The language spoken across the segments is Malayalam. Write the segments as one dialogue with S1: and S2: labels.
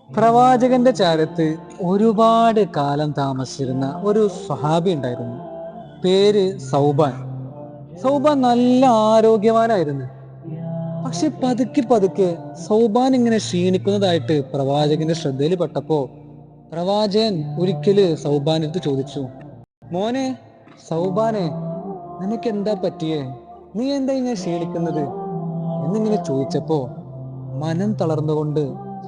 S1: പ്രവാചകന്റെ ചാരത്ത് ഒരുപാട് കാലം താമസിച്ചിരുന്ന ഒരു സ്വഹാബി ഉണ്ടായിരുന്നു. പേര് സൗബാൻ. സൗബാൻ നല്ല ആരോഗ്യവാനായിരുന്നു. പക്ഷെ പതുക്കെ പതുക്കെ സൗബാൻ ഇങ്ങനെ ക്ഷീണിക്കുന്നതായിട്ട് പ്രവാചകന്റെ ശ്രദ്ധയിൽ പെട്ടപ്പോ പ്രവാചകൻ ഒരിക്കല് സൗബാനടുത്ത് ചോദിച്ചു, മോനെ സൗബാനെ, നിനക്ക് എന്താ പറ്റിയേ? നീ എന്താ ഇങ്ങനെ ക്ഷീണിക്കുന്നത് എന്നിങ്ങനെ ചോദിച്ചപ്പോ മനം തളർന്നുകൊണ്ട്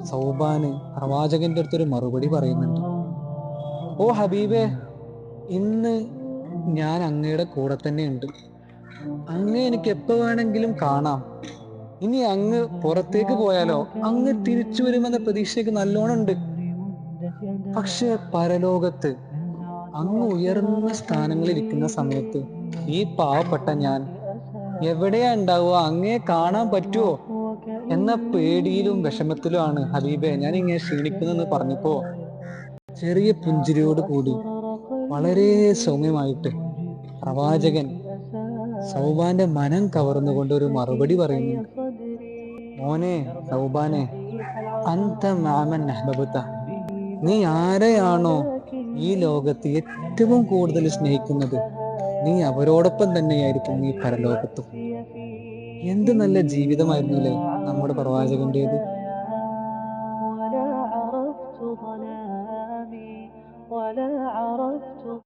S1: സൗബാന് പ്രവാചകന്റെ അടുത്തൊരു മറുപടി പറയുന്നുണ്ട്. ഓ ഹബീബേ, ഇന്ന് ഞാൻ അങ്ങയുടെ കൂടെ തന്നെ ഉണ്ട്. അങ്ങ് എനിക്ക് എപ്പോ വേണമെങ്കിലും കാണാം. ഇനി അങ്ങ് പുറത്തേക്ക് പോയാലോ അങ്ങ് തിരിച്ചു വരുമെന്ന പ്രതീക്ഷയ്ക്ക് നല്ലോണം ഉണ്ട്. പക്ഷെ പരലോകത്ത് അങ്ങ് ഉയർന്ന സ്ഥാനങ്ങളിൽ ഇരിക്കുന്ന സമയത്ത് ഈ പാവപ്പെട്ട ഞാൻ എവിടെയാ ഉണ്ടാവുക? അങ്ങേ കാണാൻ പറ്റുമോ എന്ന പേടിയിലും വിഷമത്തിലുമാണ് ഹബീബെ ഞാൻ ഇങ്ങനെ ക്ഷീണിക്കുന്നെന്ന് പറഞ്ഞപ്പോ ചെറിയ പുഞ്ചിരിയോട് കൂടി വളരെ സൗമ്യമായിട്ട് പ്രവാചകൻ സൗബാന്റെ മനം കവർന്നുകൊണ്ട് ഒരു മറുപടി പറയുന്നുണ്ട്. മോനെ സൗബാനെ, അന്ത മാമൻ അഹ്ബബ്ത, നീ ആരെയാണോ ഈ ലോകത്ത് ഏറ്റവും കൂടുതൽ സ്നേഹിക്കുന്നത്, നീ അവരോടൊപ്പം തന്നെയായിരിക്കും നീ പരലോകത്തും. എന്ത് നല്ല ജീവിതമായിരുന്നു അല്ലേ നമ്മുടെ പ്രവാചകന്റേത്.